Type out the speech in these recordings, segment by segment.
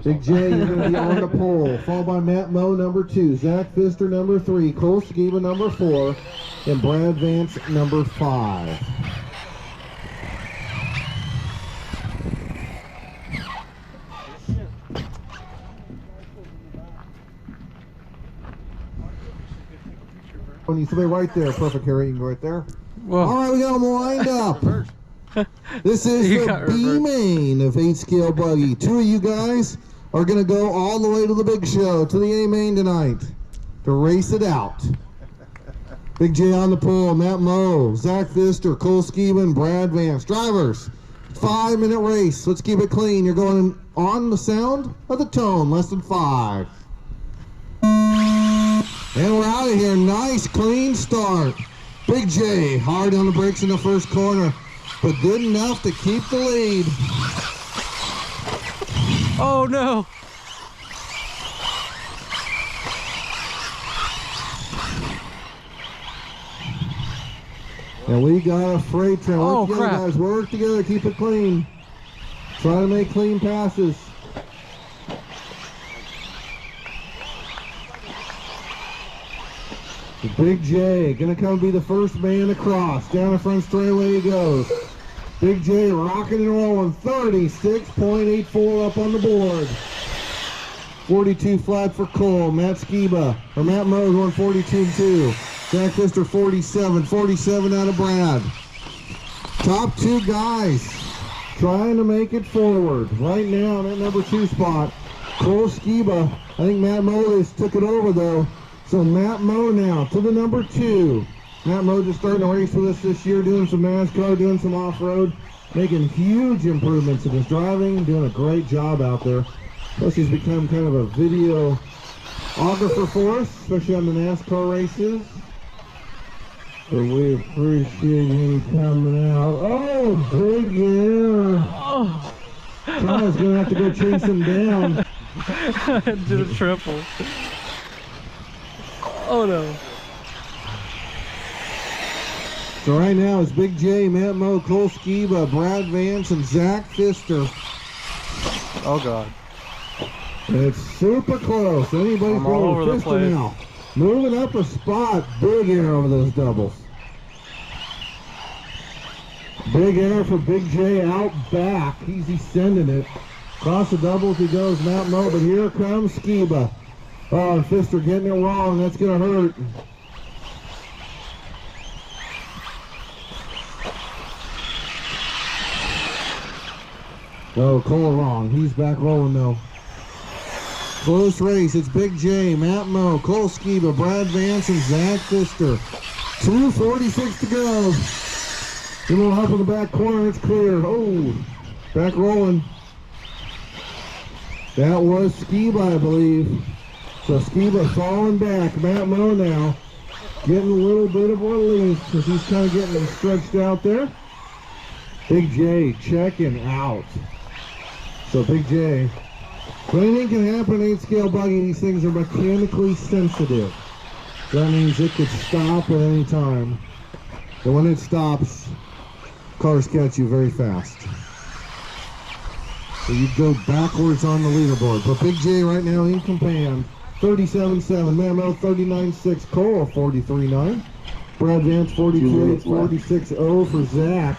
Big J, you're going to be on the pole, followed by Matt Moe, number 2, Zach Pfister, number 3, Cole Skiba, number 4, and Brad Vance, number 5. Somebody right there, perfect, Harry, you can go right there. Whoa. All right, we got them lined up. This is the B main of 8-scale buggy. 2 of you guys are going to go all the way to the big show, to the A main tonight, to race it out. Big J on the pole, Matt Moe, Zach Pfister, Cole Skiba, and Brad Vance. Drivers, 5-minute race. Let's keep it clean. You're going on the sound of the tone, less than 5. And we're out of here. Nice, clean start. Big J, hard on the brakes in the first corner, but good enough to keep the lead. Oh, no. And we got a freight train. Oh, work together, crap. guys. Work together. Keep it clean. Try to make clean passes. Big J gonna come be the first man across. Down the front straightaway he goes. Big J rocking and rolling. 36.84 up on the board. 42 flat for Cole. Matt Skiba, or Matt Moe going 42.2. Zach Pfister 47. 47 out of Brad. Top 2 guys trying to make it forward. Right now in that number 2 spot, Cole Skiba. I think Matt Moe took it over though. So Matt Moe now to the number 2. Matt Moe just starting to race with us this year, doing some NASCAR, doing some off-road, making huge improvements in his driving, doing a great job out there. Plus he's become kind of a videographer for us, especially on the NASCAR races. So we appreciate him coming out. Oh, big air. Oh. Tyler's going to have to go chase him down. Did a triple. Oh no. So right now it's Big J, Matt Moe, Cole Skiba, Brad Vance, and Zach Pfister. Oh god. It's super close. Anybody's all going over the Pfister place. now. Moving up a spot. Big air over those doubles. Big air for Big J out back. He's sending it. Across the doubles he goes, Matt Moe, but here comes Skiba. Oh, and Pfister getting it wrong. That's going to hurt. Oh, Cole wrong. He's back rolling though. Close race. It's Big J, Matt Moe, Cole Skiba, Brad Vance, and Zach Pfister. 2:46 to go. A little help in the back corner. It's clear. Oh, back rolling. That was Skiba, I believe. So Skiba falling back. Matt Moe now getting a little bit of release because he's kind of getting stretched out there. Big J checking out. So Big J, but anything can happen in 8-scale buggy. These things are mechanically sensitive. That means it could stop at any time. And when it stops, cars catch you very fast. So you go backwards on the leaderboard. But Big J right now in command. 37.7, Matt Moe 39.6, Cole 43.9, Brad Vance 42.8, 46.0 for Zach.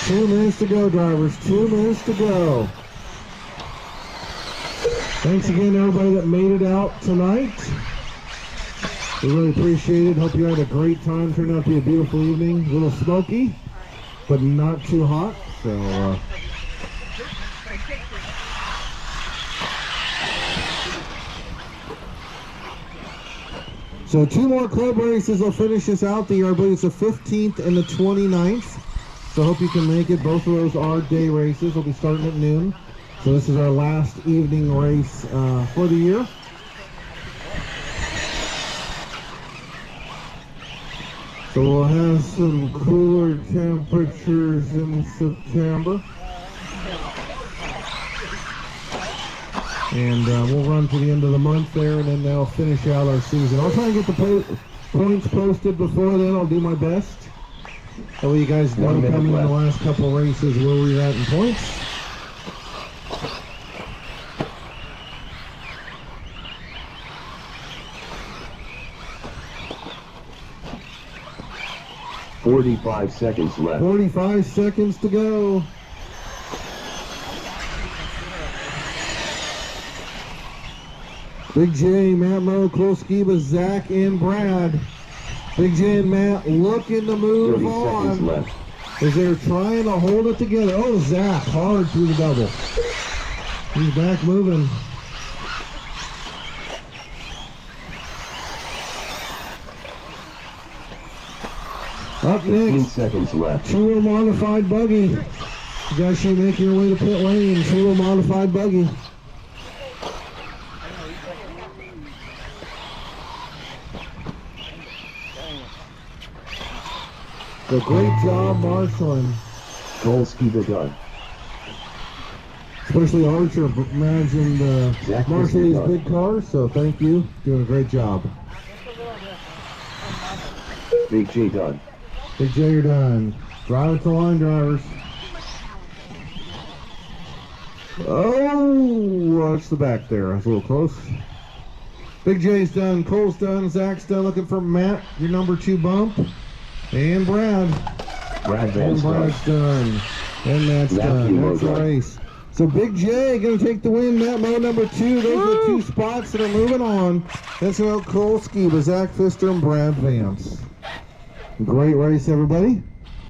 2 minutes to go, drivers. 2 minutes to go. Thanks again to everybody that made it out tonight. We really appreciate it. Hope you had a great time. Turned out to be a beautiful evening. A little smoky, but not too hot. So, So 2 more club races will finish us out the year. I believe it's the 15th and the 29th. So I hope you can make it. Both of those are day races. We'll be starting at noon. So this is our last evening race for the year. So we'll have some cooler temperatures in September. And we'll run to the end of the month there, and then they'll finish out our season. I'll try and get the points posted before then. I'll do my best. That way you guys know coming in the last couple races where we're at in points. 45 seconds left. 45 seconds to go. Big J, Matt Moe, Cole Skiba, Zach, and Brad. Big J and Matt looking to move 30 seconds on left. as they're trying to hold it together. Oh, Zach, hard through the double. He's back moving. Up 15 next, seconds left. two-wheel modified buggy. You guys should make your way to pit lane. Two-wheel modified buggy. So great job marshaling. Cole Skiba done. Especially Archer imagined Zach marshal these done. big cars, so thank you. Doing a great job. Big J done. Big J, you're done. Drive it to line, drivers. Oh, that's the back there. I was a little close. Big J's done. Cole's done. Zach's done. Looking for Matt, your number 2 bump. And Brad. Brad And Van's done. Brad's done. And Matt's done. That's the race. So Big J going to take the win. Matt Moe number 2. Those are the 2 spots that are moving on. That's about Cole Skiba, Zach Pfister, and Brad Vance. Great race, everybody.